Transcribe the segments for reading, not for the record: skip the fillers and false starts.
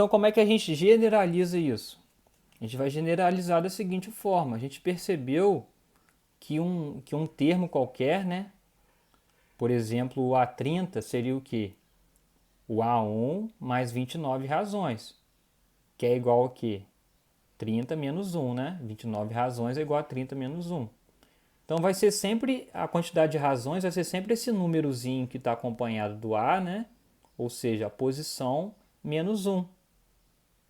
Então, como é que a gente generaliza isso? A gente vai generalizar da seguinte forma: a gente percebeu que um termo qualquer, né? Por exemplo, o A30 seria o quê? O A1 mais 29 razões, que é igual a quê? 30 menos 1, né? 29 razões é igual a 30 menos 1. Então vai ser sempre, a quantidade de razões vai ser sempre esse númerozinho que está acompanhado do A, né? Ou seja, a posição menos 1,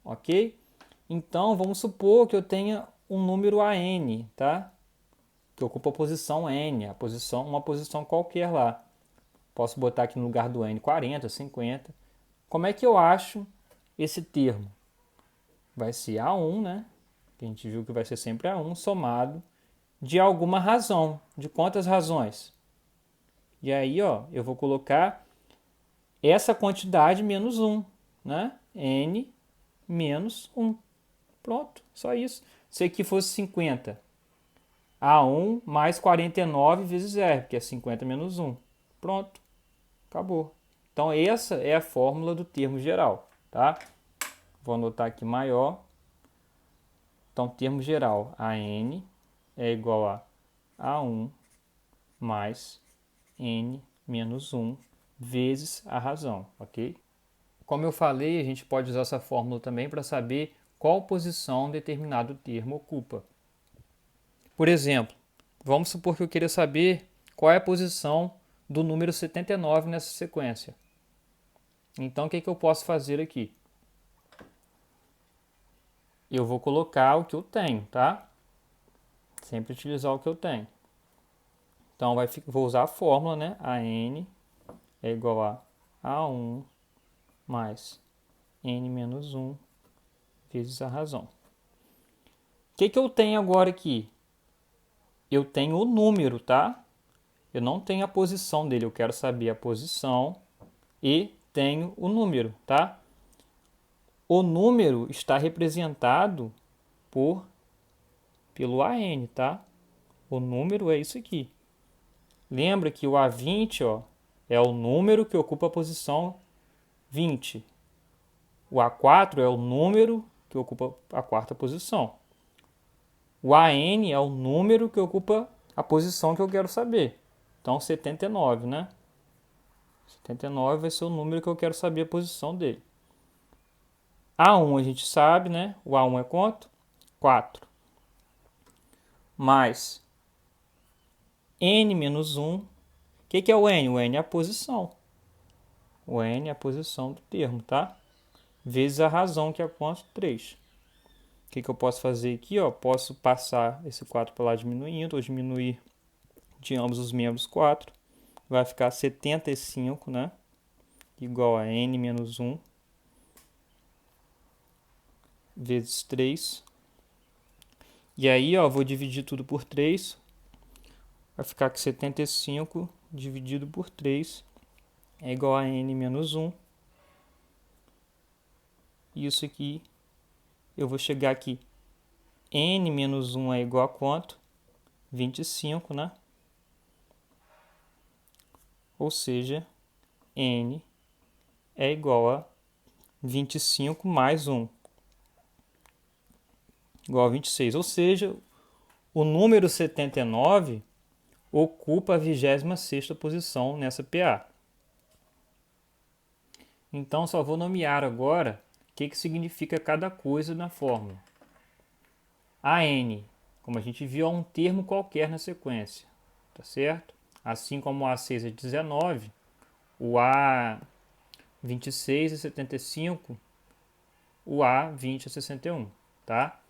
ok? Então vamos supor que eu tenha um número AN, tá? Que ocupa a posição N, uma posição qualquer lá. Posso botar aqui no lugar do N 40, 50. Como é que eu acho esse termo? Vai ser A1, né? Que a gente viu que vai ser sempre A1 somado de alguma razão. De quantas razões? E aí, ó, eu vou colocar essa quantidade menos 1, né? N menos 1. Pronto, só isso. Se aqui fosse 50, A1 mais 49 vezes R, que é 50 menos 1. Pronto, acabou. Então, essa é a fórmula do termo geral, tá? Vou anotar aqui maior. Então, termo geral, AN é igual a A1 mais N menos 1 vezes a razão, ok? Como eu falei, a gente pode usar essa fórmula também para saber qual posição determinado termo ocupa. Por exemplo, vamos supor que eu queira saber qual é a posição do número 79 nessa sequência. Então, o que eu posso fazer aqui? Eu vou colocar o que eu tenho, tá? Sempre utilizar o que eu tenho. Então, vou usar a fórmula, né? AN é igual a A1 mais N menos 1 vezes a razão. O que eu tenho agora aqui? Eu tenho o número, tá? Eu não tenho a posição dele, eu quero saber a posição e tenho o número, tá? O número está representado pelo AN, tá? O número é isso aqui. Lembra que o A20, ó, é o número que ocupa a posição 20. O A4 é o número que ocupa a quarta posição. O AN é o número que ocupa a posição que eu quero saber. Então, 79, né? 79 vai ser o número que eu quero saber a posição dele. A1 a gente sabe, né? O A1 é quanto? 4. Mais N menos 1. O que é o N? O N é a posição. O N é a posição do termo, tá? Vezes a razão, que é quanto? 3. O que eu posso fazer aqui? Ó? Posso passar esse 4 para lá diminuindo, ou diminuir de ambos os membros 4. Vai ficar 75, né? Igual a N menos 1 vezes 3. E aí, ó, vou dividir tudo por 3. Vai ficar que 75 dividido por 3 é igual a N menos 1. E isso aqui, eu vou chegar aqui. N menos 1 é igual a quanto? 25, né? Ou seja, N é igual a 25 mais 1, igual a 26. Ou seja, o número 79 ocupa a 26ª posição nessa PA. Então, só vou nomear agora o que significa cada coisa na fórmula. AN, como a gente viu, é um termo qualquer na sequência, tá certo? Assim como o A6 é 19, o A26 é 75, o A20 é 61, tá?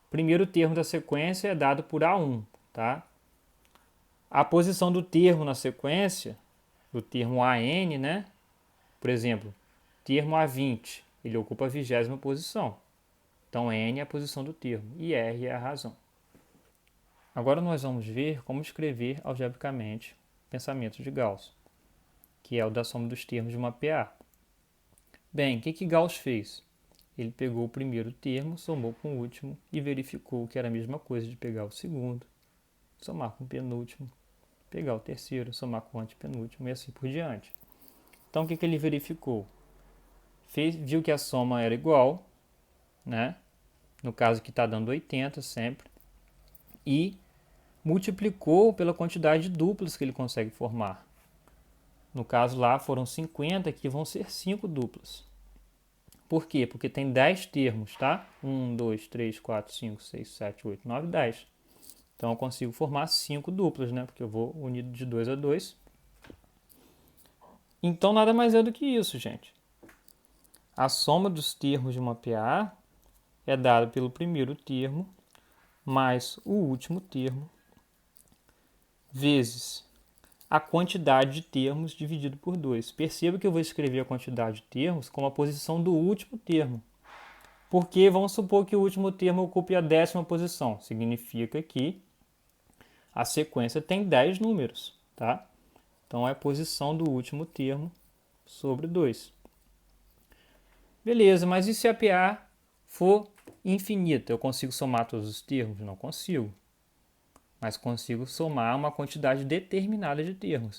O primeiro termo da sequência é dado por A1, tá? A posição do termo na sequência, do termo AN, né? Por exemplo, termo A20, ele ocupa a 20ª posição. Então, N é a posição do termo e R é a razão. Agora nós vamos ver como escrever algebricamente o pensamento de Gauss, que é o da soma dos termos de uma PA. Bem, o que Gauss fez? Ele pegou o primeiro termo, somou com o último e verificou que era a mesma coisa de pegar o segundo, somar com o penúltimo, pegar o terceiro, somar com o antepenúltimo e assim por diante. Então, o que ele verificou? viu que a soma era igual, né? No caso que está dando 80 sempre, e multiplicou pela quantidade de duplas que ele consegue formar. No caso lá foram 50, aqui vão ser 5 duplas. Por quê? Porque tem 10 termos, tá? 1, 2, 3, 4, 5, 6, 7, 8, 9, 10. Então eu consigo formar 5 duplas, né? Porque eu vou unido de 2 a 2. Então nada mais é do que isso, gente. A soma dos termos de uma PA é dada pelo primeiro termo mais o último termo vezes a quantidade de termos dividido por 2. Perceba que eu vou escrever a quantidade de termos como a posição do último termo. Porque vamos supor que o último termo ocupe a 10ª posição. Significa que a sequência tem 10 números, tá? Então é a posição do último termo sobre 2. Beleza, mas e se a PA for infinita? Eu consigo somar todos os termos? Não consigo. Mas consigo somar uma quantidade determinada de termos.